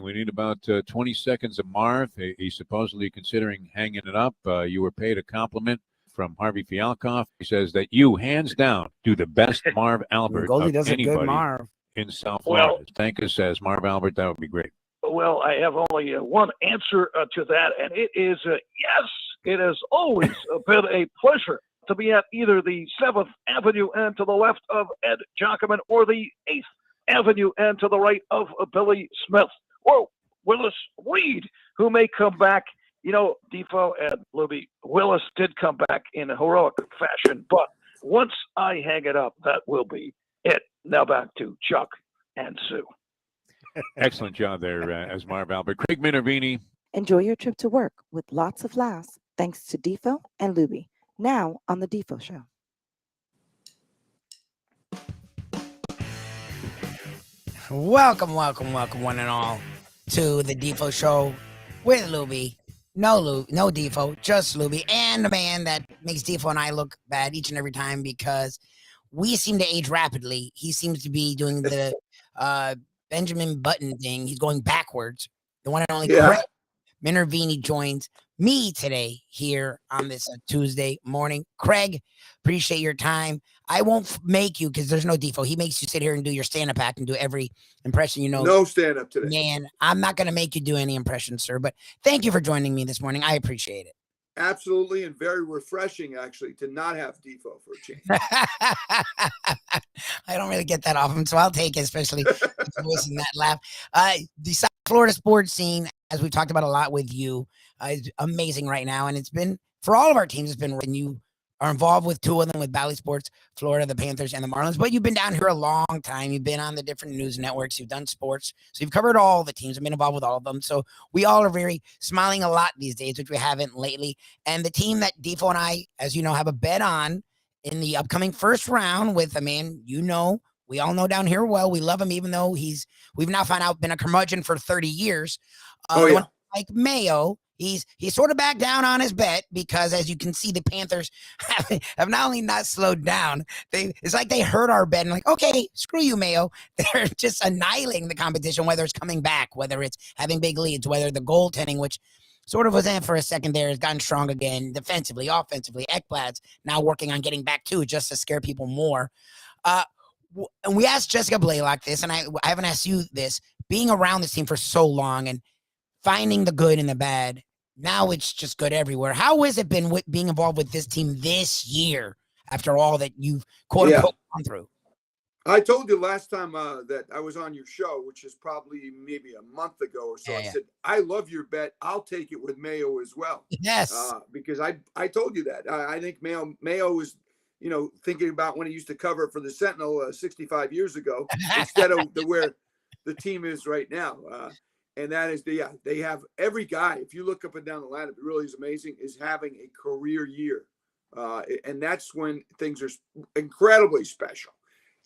We need about 20 seconds of Marv. He's supposedly considering hanging it up. You were paid a compliment from Harvey Fialkoff. He says that you, hands down, do the best Marv Albert Goldie of does a good anybody Marv. in South Florida. Well, Stanka says, Marv Albert, that would be great. Well, I have only one answer to that, and it is yes. It has always been a pleasure to be at either the 7th Avenue and to the left of Ed Jockerman or the 8th Avenue and to the right of Billy Smith or Willis Reed, who may come back. You know, Defo and Lubie, Willis did come back in a heroic fashion, but once I hang it up, that will be it. Now back to Chuck and Sue. Excellent job there as Marv Albert. Craig Minervini. Enjoy your trip to work with lots of laughs thanks to Defo and Lubie. Now on the Defo Show. Welcome, one and all, to the Defo Show with Lubie. No Defo, just Lubie, and the man that makes Defo and I look bad each and every time because we seem to age rapidly. He seems to be doing the Benjamin Button thing. He's going backwards. The one and only Craig Minervini joins me today here on this Tuesday morning. Craig, appreciate your time. I won't make you, because there's no Defo. He makes you sit here and do your stand-up act and do every impression, you know. No stand-up today. Man, I'm not going to make you do any impressions, sir, but thank you for joining me this morning. I appreciate it. Absolutely, and very refreshing, actually, to not have Defo for a change. I don't really get that off him, so I'll take it, especially voicing that laugh. The South Florida sports scene, as we've talked about a lot with you, is amazing right now, and it's been, for all of our teams, it's been, when you are involved with two of them, with Bally Sports, Florida, the Panthers, and the Marlins, but you've been down here a long time. You've been on the different news networks. You've done sports, so you've covered all the teams and been involved with all of them, so we all are very smiling a lot these days, which we haven't lately, and the team that Defo and I, as you know, have a bet on in the upcoming first round with a man, you know, we all know down here well. We love him, even though we've now found out, been a curmudgeon for 30 years. Like Mayo, he's sort of back down on his bet because, as you can see, the Panthers have not only not slowed down, it's like they heard our bet and like, okay, screw you, Mayo. They're just annihilating the competition, whether it's coming back, whether it's having big leads, whether the goaltending, which sort of was in for a second there, has gotten strong again defensively, offensively. Ekblad's now working on getting back too, just to scare people more. And we asked Jessica Blaylock this, and I haven't asked you this, being around this team for so long and finding the good and the bad. Now it's just good everywhere. How has it been being involved with this team this year after all that you've quote unquote gone through? I told you last time that I was on your show, which is probably maybe a month ago or so. I said, I love your bet. I'll take it with Mayo as well. Yes. Because I told you that. I think Mayo was, you know, thinking about when he used to cover for the Sentinel 65 years ago instead of where the team is right now. And that is they have every guy, if you look up and down the lineup, it really is amazing, is having a career year. And that's when things are incredibly special.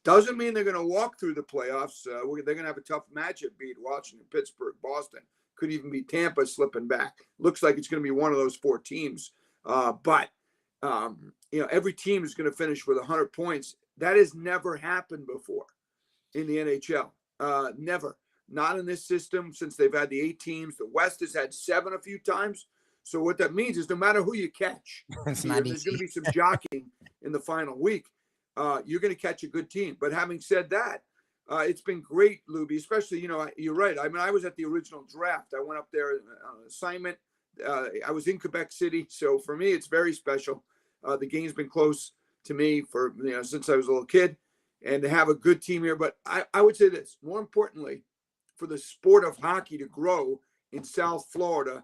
Doesn't mean they're going to walk through the playoffs. They're going to have a tough matchup, beat Washington, Pittsburgh, Boston. Could even be Tampa slipping back. Looks like it's going to be one of those four teams. But you know, every team is going to finish with 100 points. That has never happened before in the NHL. Never. Not in this system since they've had the 8 teams. The West has had 7 a few times. So what that means is no matter who you catch, there's going to be some jockeying in the final week. You're going to catch a good team. But having said that, it's been great, Lubie, especially, you know, you're right. I mean, I was at the original draft. I went up there on an assignment. I was in Quebec City. So for me, it's very special. The game's been close to me for, you know, since I was a little kid, and to have a good team here. But I would say this, more importantly, for the sport of hockey to grow in South Florida,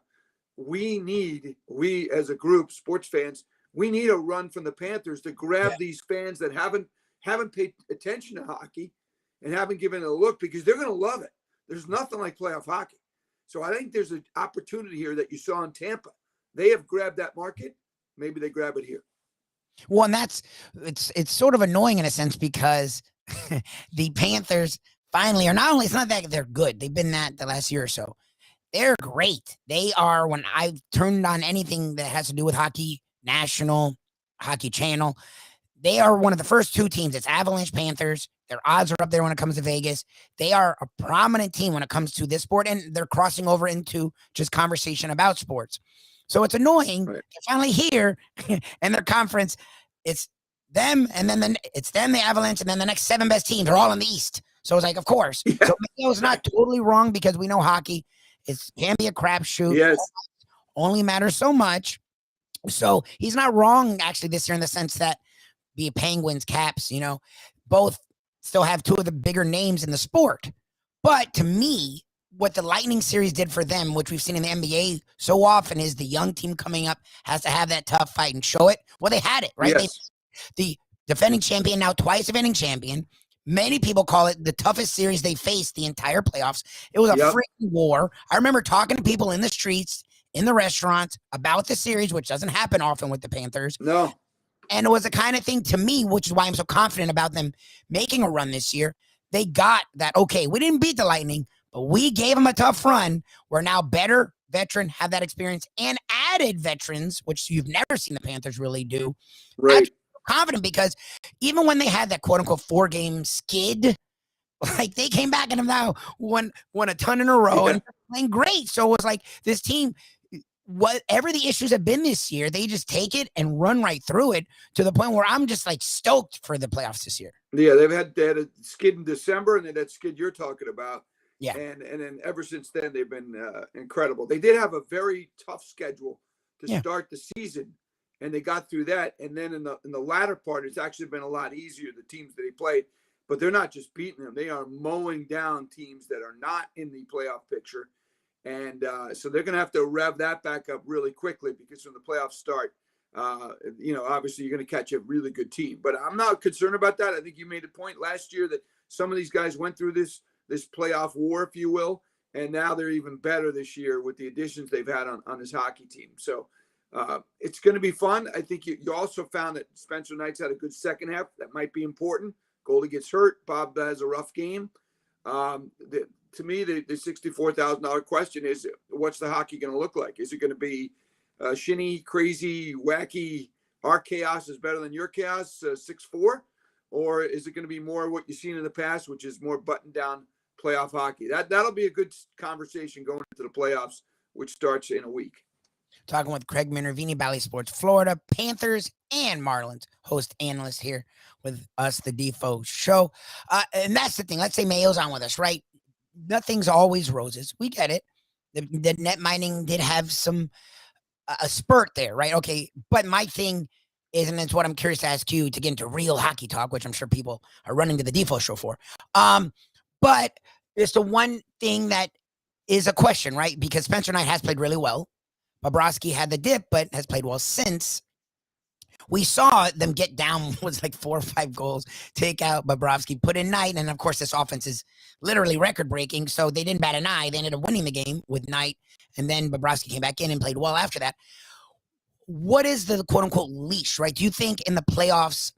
we as a group, sports fans, we need a run from the Panthers to grab these fans that haven't paid attention to hockey and haven't given it a look, because they're going to love it. There's nothing like playoff hockey. So I think there's an opportunity here that you saw in Tampa. They have grabbed that market. Maybe they grab it here. Well, and it's sort of annoying in a sense, because the Panthers finally are not only, it's not that they're good. They've been that the last year or so. They're great. They are, when I've turned on anything that has to do with hockey, National Hockey Channel, they are one of the first 2 teams. It's Avalanche Panthers. Their odds are up there when it comes to Vegas. They are a prominent team when it comes to this sport, and they're crossing over into just conversation about sports. So it's annoying. Right. They're finally here in their conference. It's them, and then it's them, the Avalanche, and then the next 7 best teams are all in the East. So it's like, of course. Yeah. So Mayo's not totally wrong because we know hockey can be a crapshoot. Yes. Only matters so much. So he's not wrong actually this year in the sense that be it Penguins, Caps, both still have 2 of the bigger names in the sport. But to me, what the Lightning series did for them, which we've seen in the NBA so often, is the young team coming up has to have that tough fight and show it. Well, they had it, right? Yes. The defending champion, now twice defending champion. Many people call it the toughest series they faced the entire playoffs. It was a freaking war. I remember talking to people in the streets, in the restaurants about the series, which doesn't happen often with the Panthers. No. And it was the kind of thing to me, which is why I'm so confident about them making a run this year. They got that, okay, we didn't beat the Lightning, but we gave them a tough run. We're now better, veteran, have that experience, and added veterans, which you've never seen the Panthers really do. Right. I'm confident because even when they had that quote-unquote 4-game skid, like they came back and have now won a ton in a row and playing great. So it was like this team, whatever the issues have been this year, they just take it and run right through it to the point where I'm just like stoked for the playoffs this year. Yeah, they had a skid in December, and then that skid you're talking about. Yeah. And then ever since then, they've been incredible. They did have a very tough schedule to start the season, and they got through that. And then in the latter part, it's actually been a lot easier, the teams that he played. But they're not just beating them. They are mowing down teams that are not in the playoff picture. And so they're going to have to rev that back up really quickly because when the playoffs start, obviously you're going to catch a really good team. But I'm not concerned about that. I think you made a point last year that some of these guys went through this playoff war, if you will, and now they're even better this year with the additions they've had on this hockey team. So it's going to be fun. I think you also found that Spencer Knight's had a good second half. That might be important. Goalie gets hurt. Bob has a rough game. To me, the $64,000 question is, what's the hockey going to look like? Is it going to be shinny, crazy, wacky, our chaos is better than your chaos, 6-4? Or is it going to be more what you've seen in the past, which is more button-down playoff hockey? That'll be a good conversation going into the playoffs, which starts in a week. Talking with Craig Minervini, Bally Sports, Florida Panthers and Marlins host analyst here with us, the Defo show. And that's the thing. Let's say Mayo's on with us, right? Nothing's always roses. We get it. The net mining did have a spurt there, right? Okay. But my thing is, and it's what I'm curious to ask you to get into real hockey talk, which I'm sure people are running to the Defo show for. But it's the one thing that is a question, right? Because Spencer Knight has played really well. Bobrovsky had the dip, but has played well since. We saw them get down, was like 4 or 5 goals, take out Bobrovsky, put in Knight, and of course this offense is literally record-breaking, so they didn't bat an eye. They ended up winning the game with Knight, and then Bobrovsky came back in and played well after that. What is the quote-unquote leash, right? Do you think in the playoffs,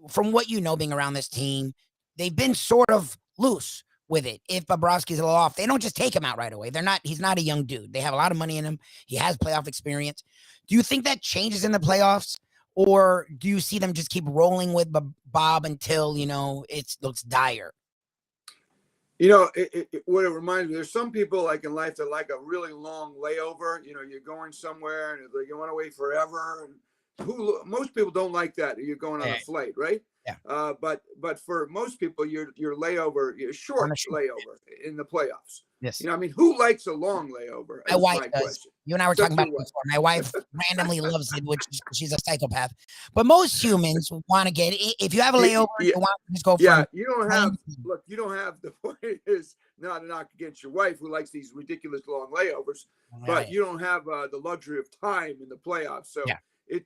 from what you know being around this team, they've been sort of loose with it? If Bobrovsky's a little off, they don't just take him out right away. He's not a young dude. They have a lot of money in him. He has playoff experience. Do you think that changes in the playoffs? Or do you see them just keep rolling with Bob until, it looks dire? What it reminds me, there's some people like in life that like a really long layover. You're going somewhere and you want to wait forever. And most people don't like that. You're going on a flight, right? Yeah. But for most people, your layover, your short layover in the playoffs. Yes. Who likes a long layover? My wife does. Question. You and I were talking about it before. My wife randomly loves it, which she's a psychopath. But most humans want to get, if you have a layover, you want to just go for it. You don't have, the point is not a knock against your wife who likes these ridiculous long layovers, but you don't have the luxury of time in the playoffs. So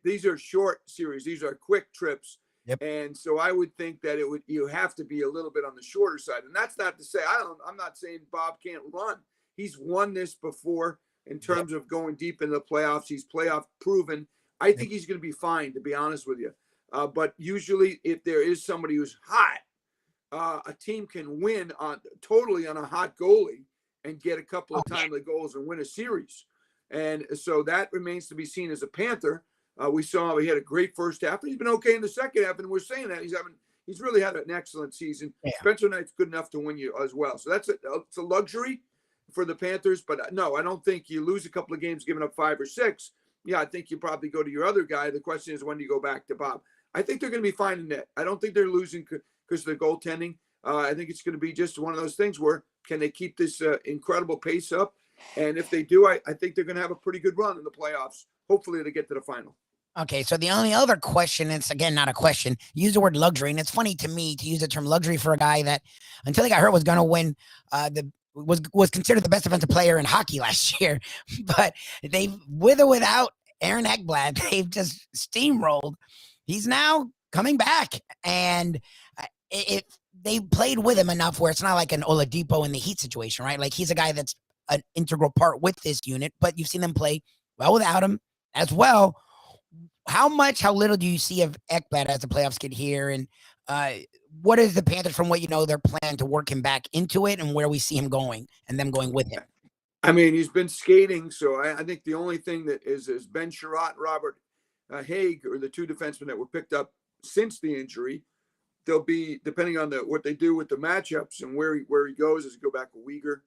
these are short series. These are quick trips. Yep. And so I would think that you have to be a little bit on the shorter side. And that's not to say, I'm not saying Bob can't run. He's won this before in terms of going deep into the playoffs. He's playoff proven. I think he's going to be fine, to be honest with you. But usually if there is somebody who's hot, a team can win totally on a hot goalie and get a couple of timely goals and win a series. And so that remains to be seen as a Panther. We saw he had a great first half, and he's been okay in the second half. And we're saying that He's really had an excellent season. Yeah. Spencer Knight's good enough to win you as well. So it's a luxury for the Panthers. But no, I don't think you lose a couple of games giving up 5 or 6. Yeah, I think you probably go to your other guy. The question is, when do you go back to Bob? I think they're going to be fine in net. I don't think they're losing because of the goaltending. I think it's going to be just one of those things where can they keep this incredible pace up? And if they do, I think they're going to have a pretty good run in the playoffs. Hopefully they get to the final. Okay, so the only other question, it's again not a question, use the word luxury, and it's funny to me to use the term luxury for a guy that, until he got hurt, was going to win was considered the best defensive player in hockey last year. But they, with or without Aaron Ekblad, they've just steamrolled. He's now coming back, and they played with him enough where it's not like an Oladipo in the Heat situation, right? Like, he's a guy that's an integral part with this unit, but you've seen them play well without him as well. How little do you see of Ekblad as the playoffs get here? And what is the Panthers, from what you know, their plan to work him back into it, and where we see him going and them going with him? I mean, he's been skating, so I think the only thing that is Ben Sherratt, Robert Haig, or the two defensemen that were picked up since the injury. They'll be, depending on what they do with the matchups and where he goes, does he go back to Uyghur,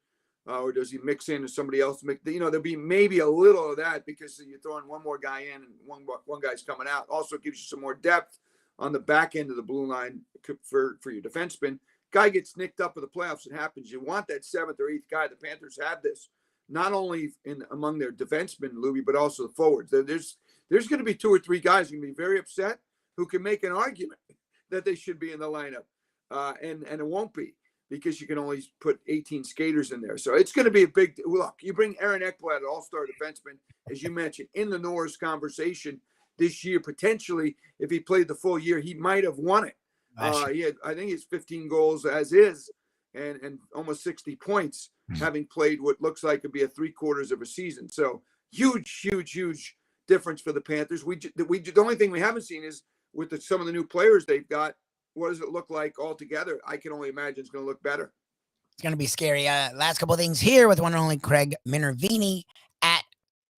or does he mix in to somebody else to make, there'll be maybe a little of that because you're throwing one more guy in and one guy's coming out. Also gives you some more depth on the back end of the blue line for your defenseman. Guy gets nicked up in the playoffs, it happens. You want that 7th or 8th guy. The Panthers have this, not only among their defensemen, Lubie, but also the forwards. There's going to be 2 or 3 guys going to be very upset who can make an argument that they should be in the lineup, and it won't be, because you can only put 18 skaters in there. So it's going to be a big look. You bring Aaron Ekblad, an all-star defenseman, as you mentioned, in the Norris conversation this year. Potentially, if he played the full year, he might have won it. I think he's 15 goals as is, and almost 60 points, having played what looks like could be a 3/4 of a season. So huge difference for the Panthers. The only thing we haven't seen is with some of the new players they've got. What does it look like altogether? I can only imagine it's going to look better. It's going to be scary. Last couple of things here with one and only Craig Minervini, at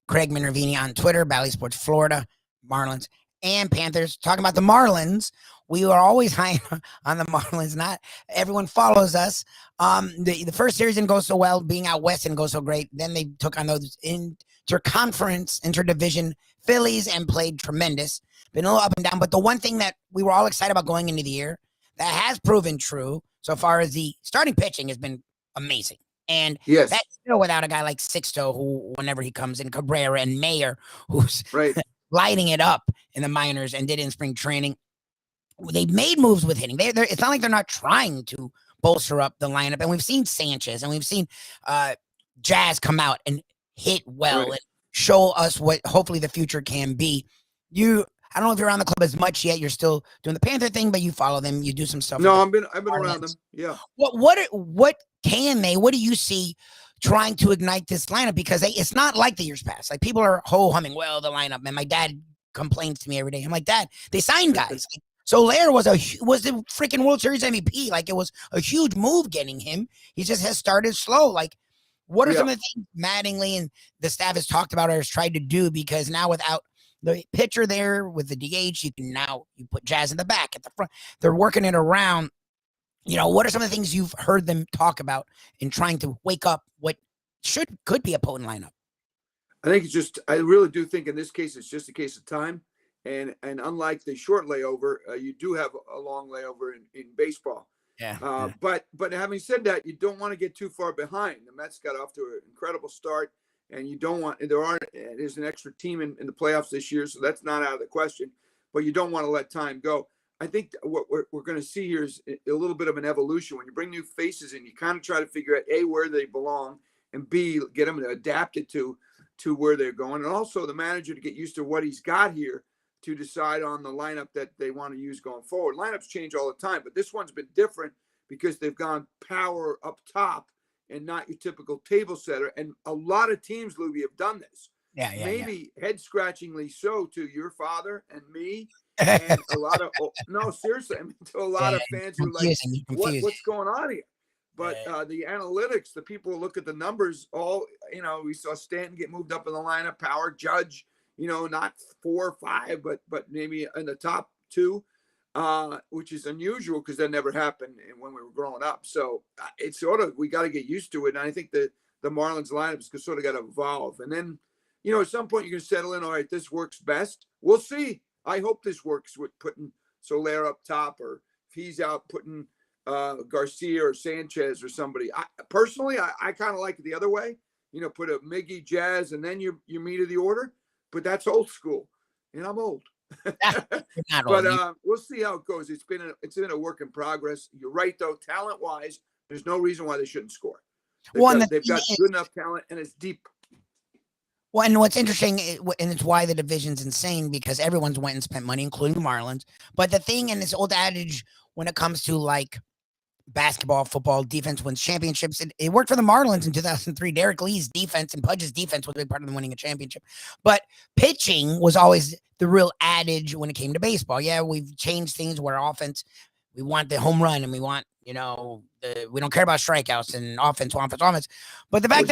Craig Minervini on Twitter, Bally Sports Florida, Marlins and Panthers. Talking about the Marlins, we were always high on the Marlins. Not everyone follows us. The first series didn't go so well. Being out west didn't go so great. Then they took on those interdivision Phillies and played tremendous. Been a little up and down, but the one thing that we were all excited about going into the year that has proven true so far is the starting pitching has been amazing. And yes, that's still without a guy like Sixto, who, whenever he comes in, Cabrera and Mayer, who's right, lighting it up in the minors and did in spring training. They've made moves with hitting. It's not like they're not trying to bolster up the lineup. And we've seen Sanchez and we've seen Jazz come out and hit well, right, and show us what hopefully the future can be. I don't know if you're around the club as much yet. You're still doing the Panther thing, but you follow them. You do some stuff. No, I've been around them. Yeah. What do you see trying to ignite this lineup? Because it's not like the years past. Like, people are ho-humming, well, the lineup. And my dad complains to me every day. I'm like, Dad, they signed guys. Like, Soler was the freaking World Series MVP. Like, it was a huge move getting him. He just has started slow. Like, what are some of the things Mattingly and the staff has talked about or has tried to do? Because now without the pitcher there with the DH, you put Jazz in the back, at the front. They're working it around. What are some of the things you've heard them talk about in trying to wake up what could be a potent lineup? I really do think in this case, it's just a case of time. And unlike the short layover, you do have a long layover in baseball. Yeah. But having said that, you don't want to get too far behind. The Mets got off to an incredible start. And you don't want, there's an extra team in the playoffs this year, so that's not out of the question, but you don't want to let time go. I think what we're going to see here is a little bit of an evolution. When you bring new faces in, you kind of try to figure out, A, where they belong, and B, get them adapted to where they're going. And also the manager to get used to what he's got here to decide on the lineup that they want to use going forward. Lineups change all the time, but this one's been different because they've gone power up top and not your typical table setter. And a lot of teams, Lubie, have done this. Maybe head-scratchingly so to your father and me, and a lot of seriously, to a lot of fans who are like, what's going on here? But the analytics, the people who look at the numbers, we saw Stanton get moved up in the lineup, Power, Judge, not 4 or 5, but maybe in the top 2. which is unusual because that never happened when we were growing up. So it's sort of, we got to get used to it. And I think the Marlins lineups sort of got to evolve. And then, at some point you're going to settle in. All right, this works best. We'll see. I hope this works with putting Soler up top, or if he's out putting Garcia or Sanchez or somebody. Personally, I kind of like it the other way. Put a Miggy, Jazz, and then your meat of the order. But that's old school, and I'm old. But we'll see how it goes. It's been a work in progress. You're right, though. Talent-wise, there's no reason why they shouldn't score. They've got good enough talent, and it's deep. Well, and what's interesting, and it's why the division's insane, because everyone's went and spent money, including the Marlins. But the thing, and this old adage, when it comes to like basketball, football, defense wins championships. It worked for the Marlins in 2003. Derek Lee's defense and Pudge's defense was a big part of them winning a championship. But pitching was always the real adage when it came to baseball. Yeah, we've changed things where offense, we want the home run and we want, we don't care about strikeouts and offense. But the fact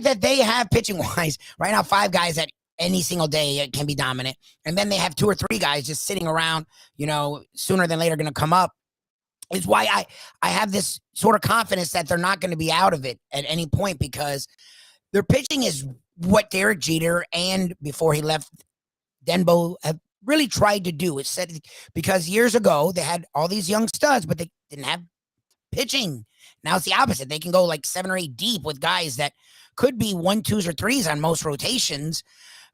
that they have pitching wise right now 5 guys that any single day can be dominant, and then they have 2 or 3 guys just sitting around, sooner than later going to come up, is why I have this sort of confidence that they're not going to be out of it at any point, because their pitching is what Derek Jeter and before he left Denbo have really tried to do. It's said because years ago they had all these young studs, but they didn't have pitching. Now it's the opposite. They can go like 7 or 8 deep with guys that could be 1, 2s, or 3s on most rotations.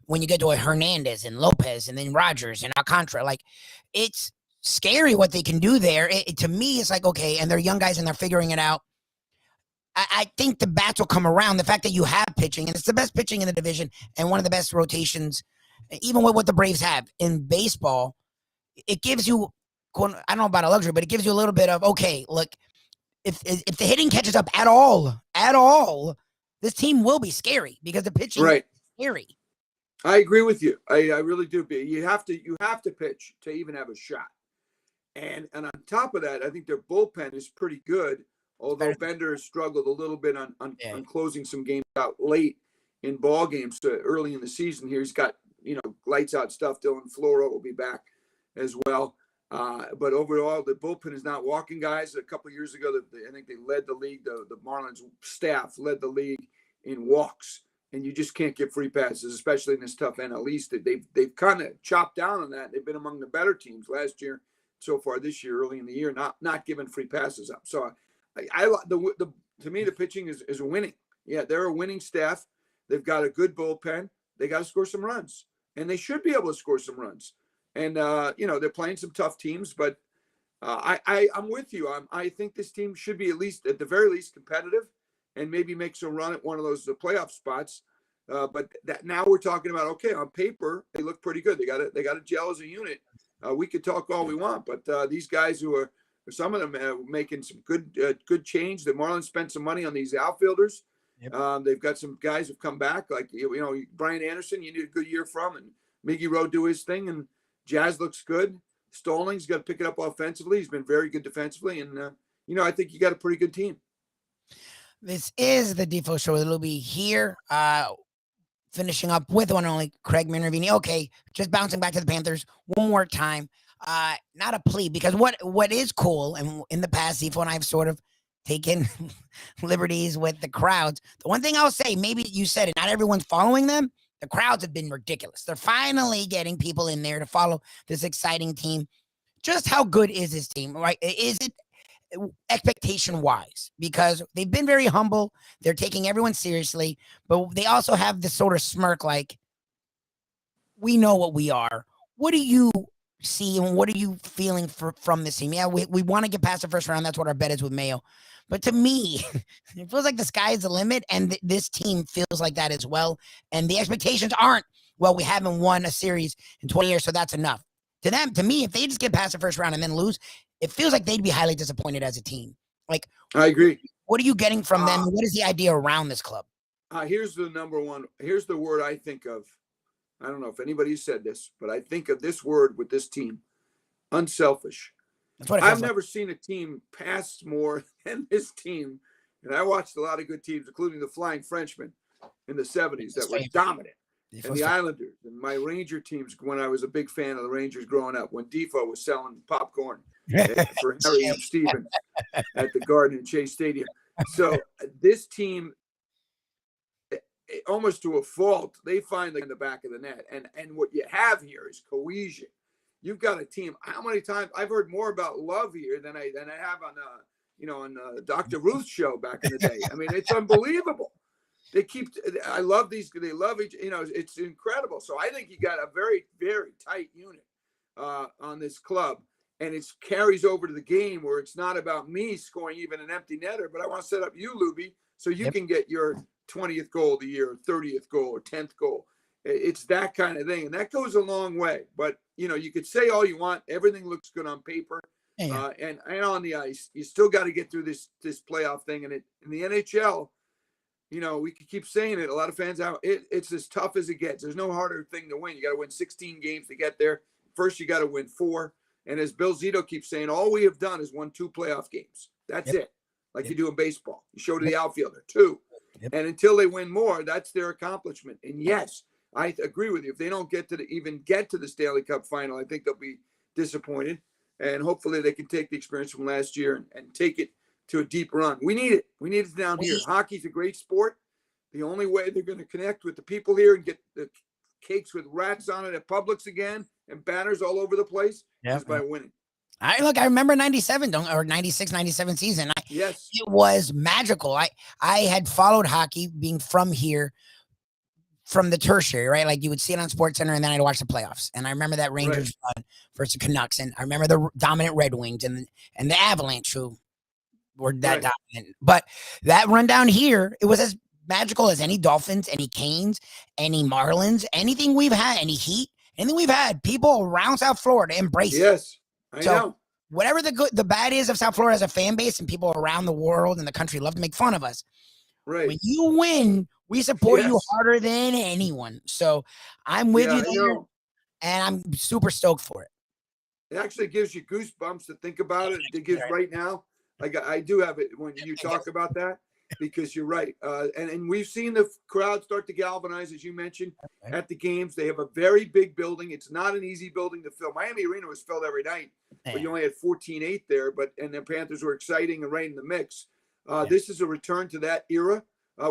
When you get to a Hernandez and Lopez and then Rogers and Alcantara, like it's scary what they can do there. To me, it's like, okay, and they're young guys and they're figuring it out. I think the bats will come around. The fact that you have pitching, and it's the best pitching in the division and one of the best rotations, even with what the Braves have in baseball, it gives you, I don't know about a luxury, but it gives you a little bit of, okay, look, if the hitting catches up at all, this team will be scary because the pitching is scary. I agree with you. I really do. You have to pitch to even have a shot. And on top of that, I think their bullpen is pretty good, although Bender has struggled a little bit on closing some games out late in ball games. So early in the season here, he's got, lights out stuff. Dylan Floro will be back as well. But overall, the bullpen is not walking guys. A couple of years ago, I think they led the league. The Marlins staff led the league in walks, and you just can't get free passes, especially in this tough NL East. They've kind of chopped down on that. They've been among the better teams last year. So far this year, early in the year, not giving free passes up. So to me, the pitching is winning. Yeah, they're a winning staff. They've got a good bullpen. They got to score some runs, and they should be able to score some runs. And they're playing some tough teams, but I'm with you. I think this team should be at the very least competitive, and maybe make some run at one of those playoff spots. But that now we're talking about, okay, on paper they look pretty good. They got to gel as a unit. We could talk all we want, but these guys some of them making some good change. The Marlins spent some money on these outfielders. Yep. They've got some guys who've come back, like Brian Anderson. You need a good year from, and Miggy Rowe do his thing, and Jazz looks good. Stallings got to pick it up offensively. He's been very good defensively, and I think you got a pretty good team. This is the Defo Show with Lubie here. Finishing up with one and only Craig Minervini. Okay, just bouncing back to the Panthers one more time. Not a plea, because what is cool, and in the past, Defo and I have sort of taken liberties with the crowds. The one thing I'll say, maybe you said it, not everyone's following them. The crowds have been ridiculous. They're finally getting people in there to follow this exciting team. Just how good is this team, right? Is it expectation-wise? Because they've been very humble. They're taking everyone seriously, but they also have this sort of smirk like, we know what we are. What do you see, and what are you feeling from this team? Yeah, we want to get past the first round. That's what our bet is with Mayo. But to me, it feels like the sky is the limit, and this team feels like that as well. And the expectations aren't, well, we haven't won a series in 20 years, so that's enough. To them, to me, if they just get past the first round and then lose, it feels like they'd be highly disappointed as a team. Like, I agree. What are you getting from them? What is the idea around this club? Here's the number one. Here's the word I think of. I don't know if anybody said this, but I think of this word with this team: unselfish. That's what I've never seen a team pass more than this team. And I watched a lot of good teams, including the Flying Frenchmen in the 70s that were dominant. and the Islanders and my Ranger teams when I was a big fan of the Rangers growing up, when Defo was selling popcorn for Harry and Steven at the Garden and Chase Stadium. So this team, almost to a fault, they find in the back of the net. And what you have here is cohesion. You've got a team. How many times I've heard more about love here than I have on Dr. Ruth's show back in the day. I mean, it's unbelievable. I love these. They love each. It's incredible. So I think you got a very, very tight unit on this club, and it carries over to the game where it's not about me scoring even an empty netter, but I want to set up you, Lubie, so you can get your 20th goal of the year, 30th goal, or 10th goal. It's that kind of thing, and that goes a long way. But you could say all you want. Everything looks good on paper, and on the ice. You still got to get through this playoff thing, and in the NHL. We could keep saying it. A lot of fans out. It's as tough as it gets. There's no harder thing to win. You got to win 16 games to get there. First, you got to win 4. And as Bill Zito keeps saying, all we have done is won 2 playoff games. That's it. Like you do in baseball. You show to the outfielder 2. And until they win more, that's their accomplishment. And yes, I agree with you. If they don't even get to the Stanley Cup final, I think they'll be disappointed. And hopefully they can take the experience from last year and take it to a deep run. We need it. We need it down here. Hockey's a great sport. The only way they're going to connect with the people here and get the cakes with rats on it at Publix again and banners all over the place is by winning. I remember 97 or 96, 97 season. Yes. It was magical. I had followed hockey being from here, from the tertiary, right? Like you would see it on SportsCenter, and then I'd watch the playoffs. And I remember that Rangers run versus the Canucks, and I remember the dominant Red Wings and the Avalanche who were that dominant. But that run down here, it was as magical as any Dolphins, any Canes, any Marlins, anything we've had, any Heat, anything we've had. People around South Florida embrace it. Yes, I know. Whatever the bad is of South Florida as a fan base, and people around the world and the country love to make fun of us. Right. When you win, we support you harder than anyone. So I'm with you there, and I'm super stoked for it. It actually gives you goosebumps to think about it. It gives right now. Like I do have it when you talk about that, because you're right. And we've seen the crowd start to galvanize, as you mentioned, at the games. They have a very big building. It's not an easy building to fill. Miami Arena was filled every night, but you only had 14,800 there. And the Panthers were exciting and right in the mix. This is a return to that era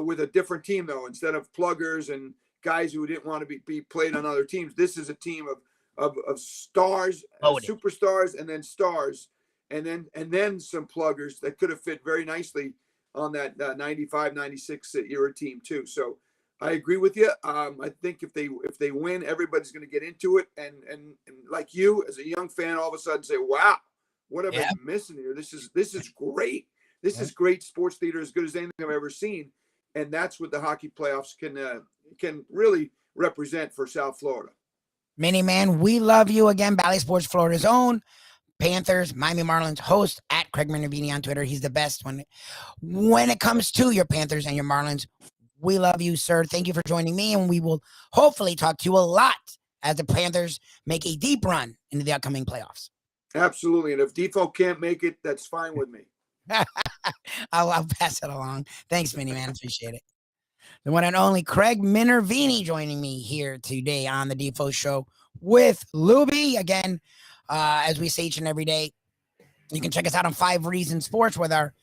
with a different team, though. Instead of pluggers and guys who didn't want to be played on other teams, this is a team of stars, superstars, and then stars. And then some pluggers that could have fit very nicely on that 95, 96 era team too. So I agree with you. I think if they win, everybody's going to get into it. And like you, as a young fan, all of a sudden say, "Wow, what have I been missing here? This is great. This is great sports theater, as good as anything I've ever seen." And that's what the hockey playoffs can really represent for South Florida. Mini Man, we love you again. Bally Sports, Florida's own. Panthers, Miami Marlins host at Craig Minervini on Twitter. He's the best when it comes to your Panthers and your Marlins. We love you, sir. Thank you for joining me, and we will hopefully talk to you a lot as the Panthers make a deep run into the upcoming playoffs. Absolutely. And if Defo can't make it, that's fine with me. I'll pass it along. Thanks, Mini Man. Appreciate it. The one and only Craig Minervini joining me here today on the Defo Show with Lubie. Again, as we say each and every day, you can check us out on 5 Reasons Sports with our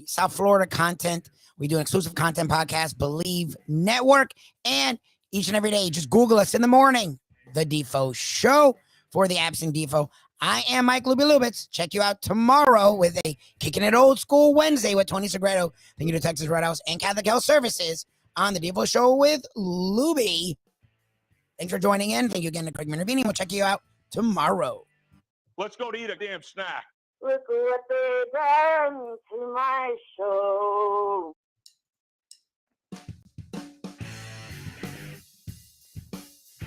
South Florida content. We do an exclusive content podcast, Believe Network, and each and every day, just Google us in the morning, the Defo Show. For the absent Defo, I am Mike Lubie Lubitz. Check you out tomorrow with a Kicking It Old School Wednesday with Tony Segredo. Thank you to Texas Red House and Catholic Health Services on the Defo Show with Lubie. Thanks for joining in. Thank you again to Craig Minervini. We'll check you out tomorrow. Let's go to eat a damn snack. Look what they done to my show.